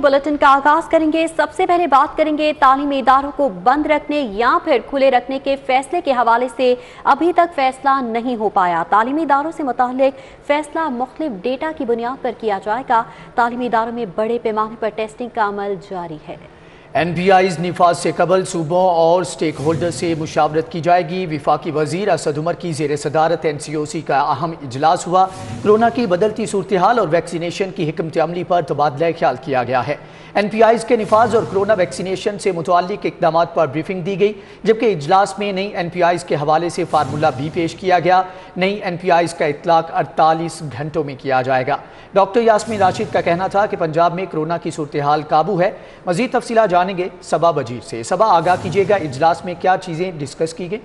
Bulletin का आगाज करेंगे। सबसे पहले बात करेंगे तालीमी इदारों को बंद रखने या फिर खुले रखने के फैसले के हवाले से। अभी तक फैसला नहीं हो पाया। तालीमी इदारों से मुताल्लिक फैसला मुख्तलिफ डेटा की बुनियाद पर किया जाएगा। तालीमी इदारों में बड़े पैमाने पर टेस्टिंग का अमल जारी है। NPIs निफाज से कबल सूबों और स्टेक होल्डर से मुशावरत की जाएगी। विफाकी वजीर असद उमर की जेर सदारत NCOC का अहम इजलास हुआ। कोरोना की बदलती सूरत हाल और वैक्सीनेशन की हिकमत अमली पर तबादला ख्याल किया गया है। NPIs के निफाज और कोरोना वैक्सीनेशन से मुतल्लिक इकदाम पर ब्रीफिंग दी गई, जबकि इजलास में नई NPIs के हवाले से फार्मूला भी पेश किया गया। नई NPIs का इतलाक 48 घंटों में किया जाएगा। डॉक्टर यास्मीन राशिद का कहना था कि पंजाब में कोरोना की सूरत हाल काबू है। मजीद तफसीलात जानेंगे सबा वजीर से। सबा, आगाह कीजिएगा, इजलास में क्या चीज़ें डिस्कस की गई?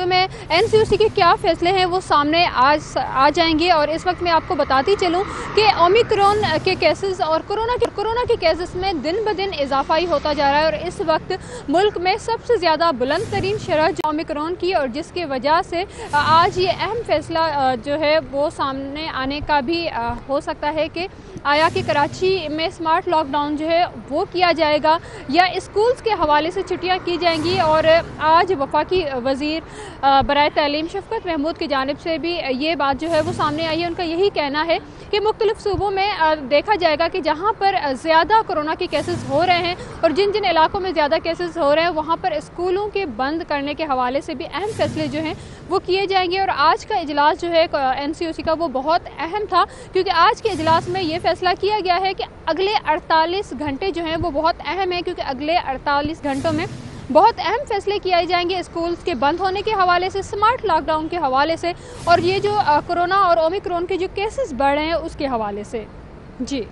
में NCOC के क्या फैसले हैं वो सामने आज आ जाएंगे। और इस वक्त मैं आपको बताती चलूं कि ओमिक्रॉन के केसेस और कोरोना के केसेस में दिन ब दिन इजाफा ही होता जा रहा है। और इस वक्त मुल्क में सबसे ज़्यादा बुलंद तरीन शरह ओमिक्रॉन की, और जिसकी वजह से आज ये अहम फैसला जो है वो सामने आने का भी हो सकता है कि आया कि कराची में स्मार्ट लॉकडाउन जो है वो किया जाएगा या स्कूल्स के हवाले से छुट्टियां की जाएंगी। और आज वफाकी वज़ीर बराए तालीम शफकत महमूद की जानिब से भी ये बात जो है वो सामने आई है। उनका यही कहना है कि मुख्तलिफ सूबों में देखा जाएगा कि जहाँ पर ज़्यादा कोरोना के केसेस हो रहे हैं और जिन जिन इलाकों में ज़्यादा केसेस हो रहे हैं वहाँ पर स्कूलों के बंद करने के हवाले से भी अहम फैसले जो हैं वो किए जाएंगे। और आज का इजलास जो है NCOC का वो बहुत अहम था, क्योंकि आज के इजलास में ये फैसला किया गया है कि अगले 48 घंटे जो हैं वो बहुत अहम है, क्योंकि अगले 48 घंटों में बहुत अहम फैसले किए जाएंगे स्कूल्स के बंद होने के हवाले से, स्मार्ट लॉकडाउन के हवाले से, और ये जो कोरोना और ओमिक्रॉन के जो केसेस बढ़ रहे हैं उसके हवाले से। जी,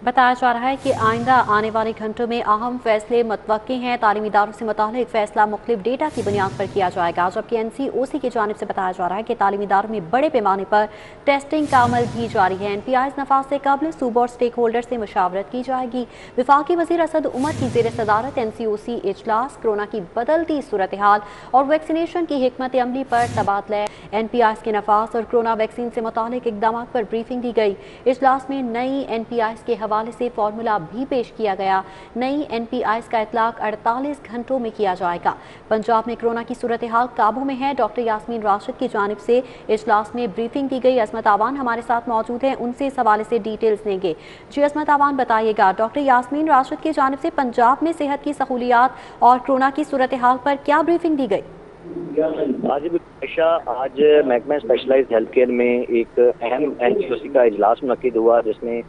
बताया जा रहा है कि आइंदा आने वाले घंटों में अहम फैसले मुतवक्की हैं। तालीमी इदारों से मुताल्लिक फैसला मुख्तलिफ डेटा की बुनियाद पर किया जाएगा, जबकि NCOC की जानिब से बताया जा रहा है कि तालीमी इदारों में बड़े पैमाने पर टेस्टिंग का अमल भी जारी है। NPIs नफाज से कबल सूबा और स्टेक होल्डर से मुशावरत की जाएगी। विफाकी वज़ीर असद उमर की जेर सदारत NCOC इजलास कोरोना की बदलती सूरत हाल और वैक्सीनेशन की हिकमत अमली पर तबादला। NPIs के नफाज और कोरोना वैक्सीन से मुताल्लिक इकदाम पर ब्रीफिंग दी गई। इजलास में नई NPIs के हवाले से फार्मूला भी पेश किया गया। नई NPIs का इतलाक 48 घंटों में किया जाएगा। पंजाब में कोरोना की सूरत हाल काबू में है। डॉक्टर यास्मीन राशिद की जानिब से इजलास में ब्रीफिंग दी गई। असमत आवान हमारे साथ मौजूद हैं, उनसे इस हवाले से डिटेल्स लेंगे। जी असमत आवान, बताइएगा, डॉक्टर यास्मीन राशिद की जानिब से पंजाब में सेहत की सहूलियात और कोरोना की सूरत हाल पर क्या ब्रीफिंग दी गई? आज महकमा स्पेशलाइज्ड हेल्थ केयर में एक अहम NCOC का इजलास मुनक्किद हुआ, जिसमें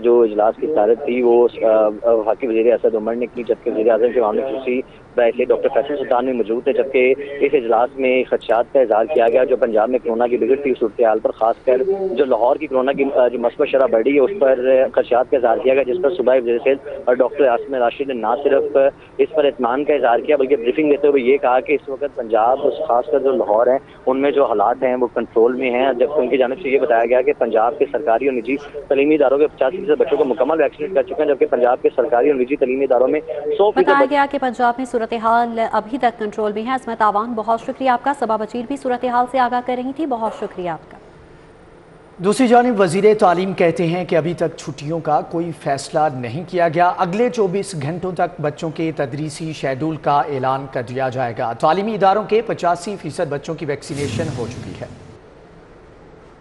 जो इजलास की सदारत थी वो वफाकी वज़ीर असद उमर ने की, जबकि वज़ीर आज़म के मामले खुसूसी बैठे डॉक्टर फैसल सुल्तान में मौजूद थे। जबकि इस इजलास में खदशात का इजहार किया गया जो पंजाब में कोरोना की बिगड़ती सूरत हाल पर, खासकर जो लाहौर की कोरोना की जो मस्बत शरह बढ़ी है उस पर खदशात का इजहार किया गया, जिस पर सूबाई वज़ीर सेहत और डॉक्टर यास्मीन राशिद ने न सिर्फ इस पर इत्मीनान का इजहार किया बल्कि ब्रीफिंग देते हुए ये कहा कि इस वक्त पंजाब खासकर जो लाहौर है उनमें जो हालात हैं वो कंट्रोल में हैं। जबकि उनकी जानिब से ये बताया गया कि पंजाब के सरकारी और निजी तलीमी इदारों के 50% बच्चों को मुकम्मल वैक्सीनेट कर चुके हैं, जबकि पंजाब के सरकारी और निजी तलीमी इदारों में 100%। बताया गया कि पंजाब में सूरत हाल अभी तक कंट्रोल में है। असमत आवान, बहुत शुक्रिया आपका। सबा वजीर भी सूरत हाल से आगाह कर रही थी, बहुत शुक्रिया आपका। दूसरी जानिब वज़ीर तालीम कहते हैं कि अभी तक छुट्टियों का कोई फैसला नहीं किया गया। अगले 24 घंटों तक बच्चों के तदरीसी शेड्यूल का ऐलान कर दिया जाएगा। तालीमी इदारों के 85% बच्चों की वैक्सीनेशन हो चुकी है।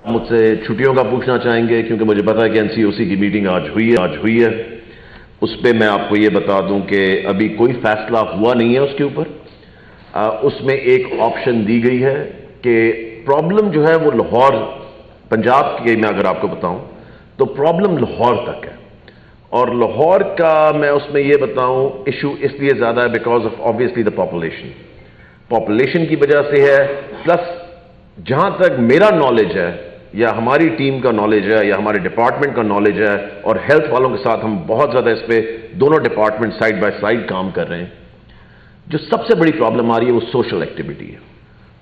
मुझसे छुट्टियों का पूछना चाहेंगे क्योंकि मुझे पता है कि NCOC की मीटिंग आज हुई है। उस पर मैं आपको ये बता दूं कि अभी कोई फैसला हुआ नहीं है उसके ऊपर। उसमें एक ऑप्शन दी गई है कि प्रॉब्लम जो है वो लाहौर, पंजाब की मैं अगर आपको बताऊं तो प्रॉब्लम लाहौर तक है। और लाहौर का मैं उसमें ये बताऊं इशू इसलिए ज़्यादा है because of obviously the population की वजह से है, प्लस जहां तक मेरा नॉलेज है या हमारी टीम का नॉलेज है या हमारे डिपार्टमेंट का नॉलेज है और हेल्थ वालों के साथ हम बहुत ज़्यादा इस पर दोनों डिपार्टमेंट साइड बाय साइड काम कर रहे हैं। जो सबसे बड़ी प्रॉब्लम आ रही है वो सोशल एक्टिविटी है,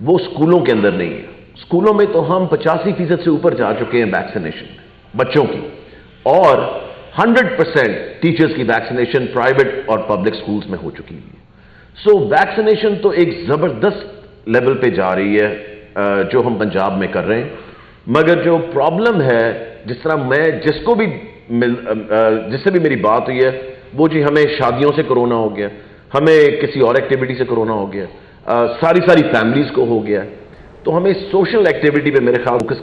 वो स्कूलों के अंदर नहीं है। स्कूलों में तो हम 85% से ऊपर जा चुके हैं वैक्सीनेशन में बच्चों की, और 100% टीचर्स की वैक्सीनेशन प्राइवेट और पब्लिक स्कूल्स में हो चुकी है। सो वैक्सीनेशन तो एक जबरदस्त लेवल पे जा रही है जो हम पंजाब में कर रहे हैं। मगर जो प्रॉब्लम है जिस तरह मैं जिसको भी जिससे भी मेरी बात हुई है, वो जी हमें शादियों से कोरोना हो गया, हमें किसी और एक्टिविटी से कोरोना हो गया, सारी फैमिलीज को हो गया। तो हमें सोशल एक्टिविटी पे मेरे ख्याल फोकस।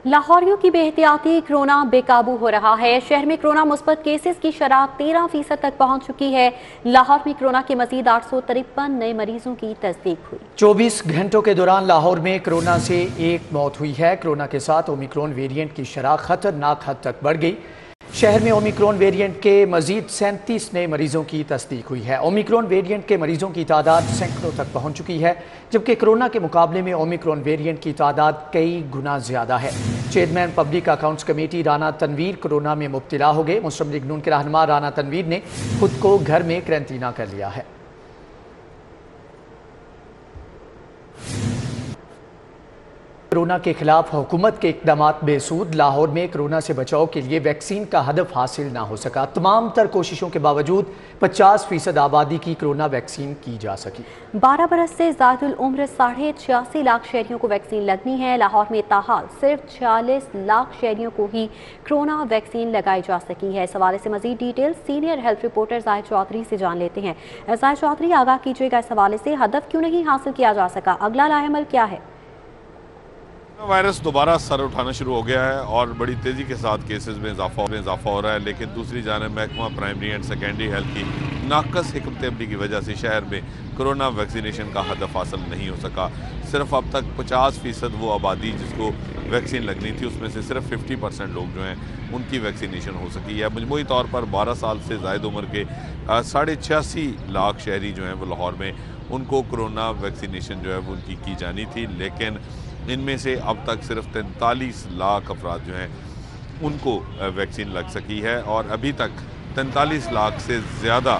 लाहौरियों की बेहतियाती कोरोना बेकाबू हो रहा है। शहर में कोरोना मुस्बत केसेस की शरह 13% तक पहुंच चुकी है। लाहौर में कोरोना के मजीद 853 नए मरीजों की तस्दीक हुई। 24 घंटों के दौरान लाहौर में कोरोना से एक मौत हुई है। कोरोना के साथ ओमिक्रॉन वेरिएंट की शरह खतरनाक हद तक बढ़ गई। शहर में ओमिक्रॉन वेरिएंट के मजीद 37 नए मरीजों की तस्दीक हुई है। ओमिक्रॉन वेरिएंट के मरीजों की तादाद सैकड़ों तक पहुंच चुकी है, जबकि कोरोना के मुकाबले में ओमिक्रॉन वेरिएंट की तादाद कई गुना ज्यादा है। Chairman public accounts committee Rana Tanveer corona में मुब्तला हो गए। मुस्लिम लीग नून के रहनुमा राना तनवीर ने खुद को घर में क्वारंटीना कर लिया है। कोरोना के खिलाफ हुकूमत के इक़दामात बेसूद। लाहौर में कोरोना से बचाव के लिए वैक्सीन का हदफ हासिल ना हो सका। तमाम तर कोशिशों के बावजूद 50% आबादी की कोरोना वैक्सीन की जा सकी। 12 बरस से ज़्यादा उम्र 86.5 लाख शहरियों को वैक्सीन लगनी है। लाहौर में ताहाल सिर्फ 46 लाख शहरियों को ही कोरोना वैक्सीन लगाई जा सकी है। इस हवाले से मजीद detail senior health reporter Zahid Chaudhry से जान लेते हैं। जाहिद चौधरी, आगाह कीजिएगा, इस हवाले से हदफ क्यों नहीं हासिल किया जा सका, अगला लाएमल क्या है? वायरस दोबारा सर उठाना शुरू हो गया है और बड़ी तेज़ी के साथ केसेस में इजाफा हो रहा है, लेकिन दूसरी जानिब महकमा प्राइमरी एंड सेकेंडरी हेल्थ की नाकस हिकमत अमली की वजह से शहर में कोरोना वैक्सीनेशन का हदफ हासिल नहीं हो सका। सिर्फ अब तक 50% वो आबादी जिसको वैक्सीन लगनी थी, उसमें से सिर्फ 50% लोग जो हैं उनकी वैक्सीनेशन हो सकी है। मजमूई तौर पर 12 साल से ज़ायद उम्र के 86.5 लाख शहरी जो हैं वो लाहौर में, उनको कोरोना वैक्सीनेशन जो है वो उनकी की जानी थी, लेकिन इनमें से अब तक सिर्फ 43 लाख अफराद जो हैं उनको वैक्सीन लग सकी है और अभी तक 43 लाख से ज़्यादा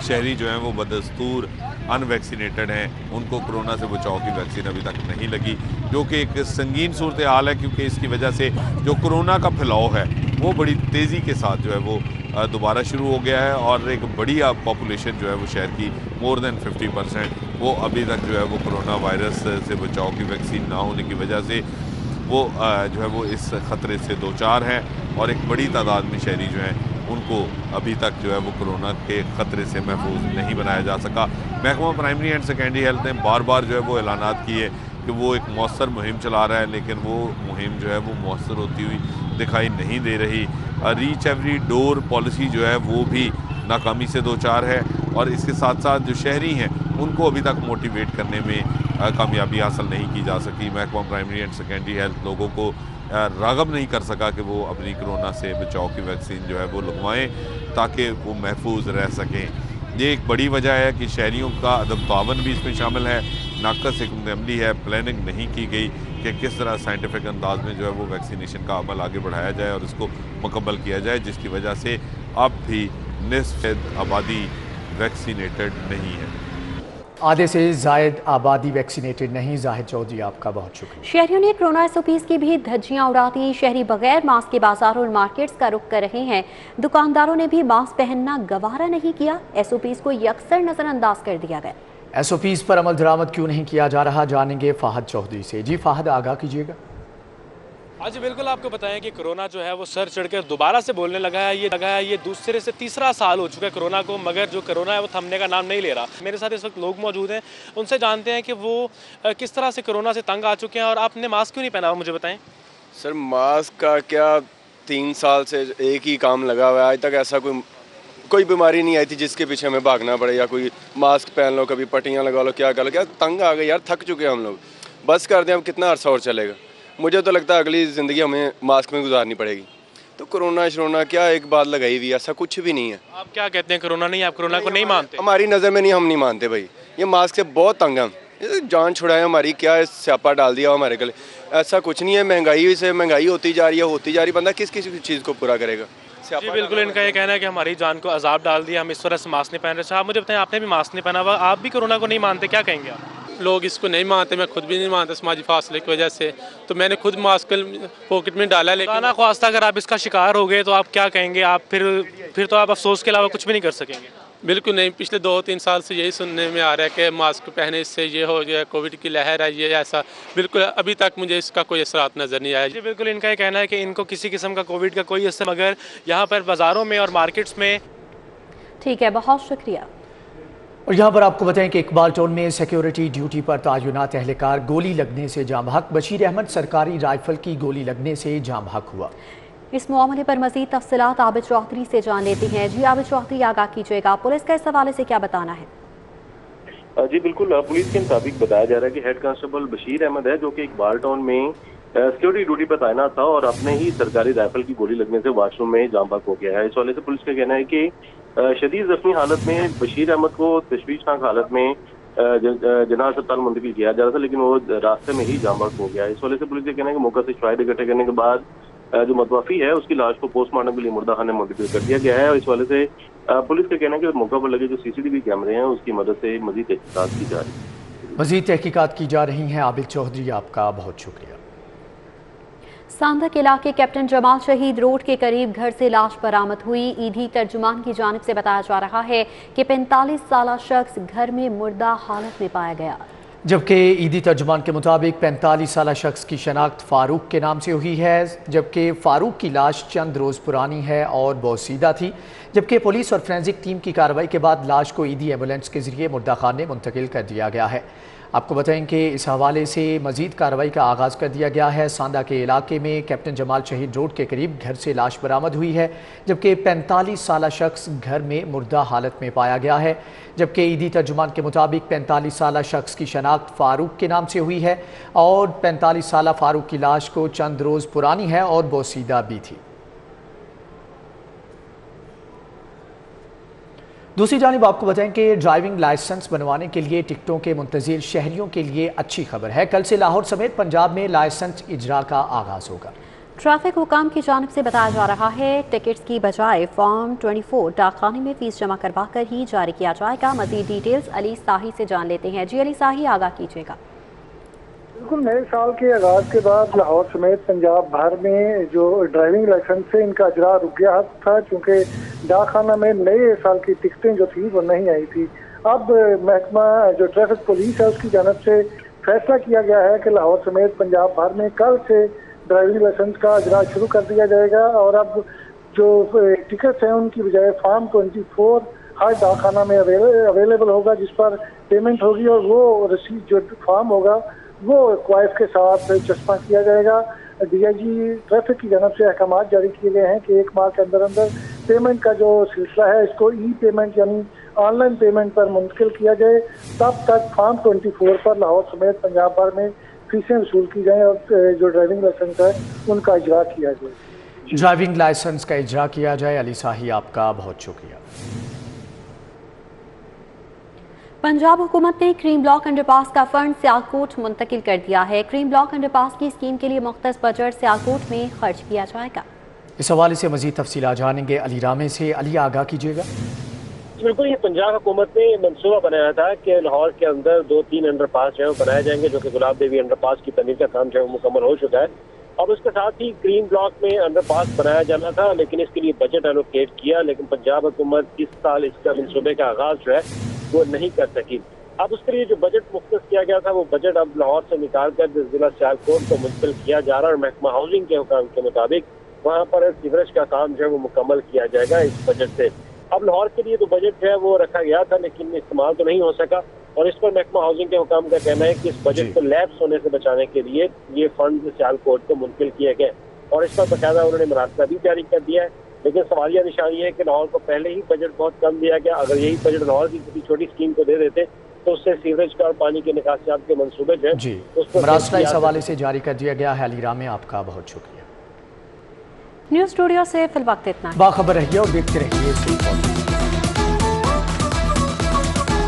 शहरी जो हैं वो बदस्तूर अनवैक्सीनेटेड हैं। उनको कोरोना से बचाव की वैक्सीन अभी तक नहीं लगी, जो कि एक संगीन सूरत हाल है, क्योंकि इसकी वजह से जो कोरोना का फैलाव है वो बड़ी तेज़ी के साथ जो है वो दोबारा शुरू हो गया है और एक बड़ी पॉपुलेशन जो है वो शहर की मोर देन 50% वो अभी तक जो है वो कोरोना वायरस से बचाव की वैक्सीन ना होने की वजह से वो जो है वो इस ख़तरे से दो चार हैं और एक बड़ी तादाद में शहरी जो हैं उनको अभी तक जो है वो कोरोना के ख़तरे से महफूज नहीं बनाया जा सका। महकमा प्राइमरी एंड सेकेंडरी हेल्थ ने बार बार जो है वो ऐलानात किए कि वो एक मौसर मुहिम चला रहा है, लेकिन वो मुहिम जो है वो मौसर होती हुई दिखाई नहीं दे रही। रीच एवरी डोर पॉलिसी जो है वो भी नाकामी से दो चार है और इसके साथ साथ जो शहरी हैं उनको अभी तक मोटिवेट करने में कामयाबी हासिल नहीं की जा सकी। महकमा प्राइमरी एंड सेकेंडरी हेल्थ लोगों को राग़ब नहीं कर सका कि वो अपनी कोरोना से बचाव की वैक्सीन जो है वो लगवाएं ताकि वो महफूज रह सकें। ये एक बड़ी वजह है कि शहरियों का अदम तावन भी इसमें शामिल है। नाकस हिकमत अमली है, प्लानिंग नहीं की गई कि किस तरह साइंटिफिक अंदाज में जो है वो वैक्सीनेशन का अमल आगे बढ़ाया जाए और इसको मुकम्मल किया जाए, जिसकी वजह से अब भी निस्फ़ आबादी वैक्सीनेटेड नहीं है। आधे से जायद आबादी वैक्सीनेटेड नहीं। जाहिद चौधरी, आपका बहुत शुक्रिया। शहरियों ने कोरोना SOPs की भी धज्जियां उड़ा दी। शहरी बगैर मास्क के बाजारों और मार्केट्स का रुख कर रहे हैं। दुकानदारों ने भी मास्क पहनना गवारा नहीं किया। SOPs को यकसर नजरअंदाज कर दिया गया। SOPs पर अमल दरामद क्यों नहीं किया जा रहा, जानेंगे फाहद चौधरी से। जी फाहद, आगाह कीजिएगा। हाँ जी बिल्कुल, आपको बताएं कि कोरोना जो है वो सर चढ़कर दोबारा से बोलने लगा है। ये दूसरे से तीसरा साल हो चुका है कोरोना को, मगर जो कोरोना है वो थमने का नाम नहीं ले रहा। मेरे साथ इस वक्त लोग मौजूद हैं, उनसे जानते हैं कि वो किस तरह से कोरोना से तंग आ चुके हैं। और आपने मास्क क्यों नहीं पहना, मुझे बताएं। सर मास्क का क्या, 3 साल से एक ही काम लगा हुआ है। आज तक ऐसा कोई बीमारी नहीं आई थी जिसके पीछे हमें भागना पड़े या कोई मास्क पहन लो, कभी पट्टियाँ लगा लो, क्या कर लो, क्या तंग आ गए यार, थक चुके हैं हम लोग। बस कर दें, अब कितना अरसा और चलेगा। मुझे तो लगता है अगली ज़िंदगी हमें मास्क में गुजारनी पड़ेगी। तो कोरोना शरोना क्या एक बात लगाई हुई, ऐसा कुछ भी नहीं है। आप क्या कहते हैं, कोरोना नहीं, आप कोरोना को नहीं मानते? हमारी नज़र में नहीं, हम नहीं मानते भाई। ये मास्क से बहुत तंग है, जान छुड़ाए हमारी, क्या स्यापा डाल दिया हमारे गले। ऐसा कुछ नहीं है, महंगाई से महंगाई होती जा रही है, बंदा किस किस चीज़ को पूरा करेगा। जी बिल्कुल, इनका ये कहना है कि हमारी जान को अजाब डाल दिया, हम इस वजह से मास्क नहीं पहन रहे। आप मुझे बताएं, आपने भी मास्क नहीं पहना हुआ, आप भी कोरोना को नहीं मानते, क्या कहेंगे आप? लोग इसको नहीं मानते, मैं खुद भी नहीं मानता समाजी फासले की वजह से, तो मैंने खुद मास्क पॉकेट में डाला। लेकिन खाना ख्वास्ता अगर आप इसका शिकार हो गए तो आप क्या कहेंगे? आप फिर तो आप अफसोस के अलावा कुछ भी नहीं कर सकेंगे। बिल्कुल नहीं, पिछले 2-3 साल से यही सुनने में आ रहा है कि मास्क पहने से ये हो गया, कोविड की लहर है, ये ऐसा। बिल्कुल अभी तक मुझे इसका कोई असरात नज़र नहीं आया। जी बिल्कुल, इनका ये कहना है कि इनको किसी किस्म का कोविड का कोई असर, मगर यहाँ पर बाज़ारों में और मार्केट्स में। ठीक है, बहुत शुक्रिया। और यहाँ पर आपको बताएं कि इकबाल टाउन में सिक्योरिटी ड्यूटी पर तैनात एहलकार गोली लगने से जाम हक। बशीर अहमद सरकारी राइफल की गोली लगने से जाम हक हुआ। इस मामले पर मजीद तफसीलात आबिद चौधरी से जान लेती हैं। जी आबिद चौधरी, आगाह कीजिएगा, पुलिस का इस हवाले से क्या बताना है? जी बिल्कुल, पुलिस के मुताबिक बताया जा रहा है कि हेड कांस्टेबल बशीर अहमद है, जो कि इकबाल टाउन में सिक्योरिटी ड्यूटी पर तैनात था और अपने ही सरकारी राइफल की गोली लगने से वॉशरूम में जाम बक हो गया है। इस वाले से पुलिस का कहना है कि शदीद जख्मी हालत में बशीर अहमद को तशवीशनाक हालत में जना अस्पताल मुंतकिल किया जा रहा था, लेकिन वो रास्ते में ही जाम बक हो गया। इस वाले से पुलिस का कहना है कि मौका से शवाहिद इकट्ठे करने के बाद जो मतवाफी है उसकी लाश को पोस्टमार्टम के लिए मुर्दा खाने में मुंतकिल कर दिया गया है। और इस वाले से पुलिस का कहना है कि मौका पर लगे जो CCTV कैमरे हैं उसकी मदद से मजीद तहकीकात की जा रही है। मजीद तहकीकात की जा रही हैं। आबिद चौधरी, आपका बहुत शुक्रिया। सांदक इलाके कैप्टन जमाल शहीद रोड के करीब घर से लाश बरामद हुई। ईदी तर्जुमान की जानिब से बताया जा रहा है कि 45 साला शख्स घर में मुर्दा हालत में पाया गया, जबकि ईदी तर्जुमान के मुताबिक 45 साला शख्स की शनाख्त फारूक के नाम से हुई है, जबकि फारूक की लाश चंद रोज़ पुरानी है और बोसीदा थी। जबकि पुलिस और फोरेंसिक टीम की कार्रवाई के बाद लाश को ईदी एम्बुलेंस के जरिए मुर्दा खाने मुंतकिल कर दिया गया है। आपको बताएं कि इस हवाले से मजीद कार्रवाई का आगाज़ कर दिया गया है। सांदा के इलाके में कैप्टन जमाल शहीद रोड के करीब घर से लाश बरामद हुई है, जबकि 45 साला शख्स घर में मुर्दा हालत में पाया गया है। जबकि ईदी तर्जुमान के मुताबिक 45 साला शख्स की शनाख्त फारूक के नाम से हुई है और 45 साला फारूक की लाश को चंद रोज़ पुरानी है और बोसीदा भी थी। दूसरी जानिब आपको बताएं कि ड्राइविंग लाइसेंस बनवाने के लिए टिकटों के मुंतज़िर शहरियों के लिए अच्छी खबर है। कल से लाहौर समेत पंजाब में लाइसेंस इजरा का आगाज़ होगा। ट्रैफिक हुकाम की जानिब से बताया जा रहा है टिकट्स की बजाय फॉर्म 24 डाकखाने में फीस जमा करवा कर ही जारी किया जाएगा। मज़ीद डिटेल्स अली साही से जान लेते हैं। जी अली साही, आगाह कीजिएगा। बिल्कुल, नए साल के आगाज के बाद लाहौर समेत पंजाब भर में जो ड्राइविंग लाइसेंस से इनका इजरा रुक गया था, क्योंकि डाकखाना में नए साल की टिकटें जो थी वो नहीं आई थी। अब महकमा जो ट्रैफिक पुलिस है उसकी जानब से फैसला किया गया है कि लाहौर समेत पंजाब भर में कल से ड्राइविंग लाइसेंस का इजरा शुरू कर दिया जाएगा और अब जो टिकट्स हैं उनकी बजाय फॉर्म 24 हर डाकखाना में अवेलेबल होगा, जिस पर पेमेंट होगी और वो रसीद जो फॉर्म होगा वो क्वाइफ के साथ चस्पा किया जाएगा। DIG ट्रैफिक की जानब से अहकाम जारी किए गए हैं कि 1 माह के अंदर अंदर पेमेंट का जो सिलसिला है इसको पेमेंट यानी ऑनलाइन पेमेंट पर मुंतकिल किया जाए। तब तक फॉर्म 24 पर लाहौर समेत पंजाब भर में फीसें वसूल की जाएँ और जो ड्राइविंग लाइसेंस है उनका इजरा किया जाए। ड्राइविंग लाइसेंस का इजरा किया जाए। अली साही, आपका बहुत शुक्रिया। पंजाब हुकूमत ने क्रीम ब्लॉक अंडरपास का फंड सियालकोट मुंतकिल कर दिया है। क्रीम ब्लॉक अंडरपास की स्कीम के लिए मुख्तस बजट सियालकोट में खर्च किया जाएगा। इस हवाले से मजीद तफसीलात जानेंगे अली रामे से। अली, आगाह कीजिएगा। बिल्कुल, ये पंजाब हुकूमत ने मनसूबा बनाया था कि लाहौर के अंदर 2-3 अंडरपास जो है वो बनाए जाएंगे, जो कि गुलाब देवी अंडरपास की तमीर का काम जो है वो मुकम्मल हो चुका है और उसके साथ ही क्रीम ब्लॉक में अंडरपास बनाया जाना था, लेकिन इसके लिए बजट एलोकेट किया, लेकिन पंजाब हुकूमत इस साल इसका मनसूबे का आगाज जो है वो नहीं कर सकी। अब उसके लिए जो बजट मुख्तस किया गया था वो बजट अब लाहौर से निकाल कर जिला सियालकोट को मुंतकिल किया जा रहा है और महकमा हाउसिंग के हुकाम के मुताबिक वहाँ पर सीवरेज का काम जो है वो मुकम्मल किया जाएगा इस बजट से। अब लाहौर के लिए तो बजट जो है वो रखा गया था लेकिन इस्तेमाल तो नहीं हो सका और इस पर महकमा हाउसिंग के हुकाम का कहना है कि इस बजट को लैप्स होने से बचाने के लिए ये फंड सियालकोट को मुंतकिल किए गए और इस पर बाकायदा उन्होंने मुरासला भी जारी कर दिया है। लेकिन सवालिया निशानी है कि लाहौर को पहले ही बजट बहुत कम दिया गया। अगर यही बजट लाहौर की किसी छोटी स्कीम को दे देते तो उससे सीवरेज का और पानी के निकासियात के मंसूबे जो है मुरासला इस हवाले से जारी कर दिया गया है। अली रामे, आपका बहुत शुक्रिया। न्यूज़ स्टूडियो से फिलवक्त इतना। बाखबर रहिए और देखते रहिए।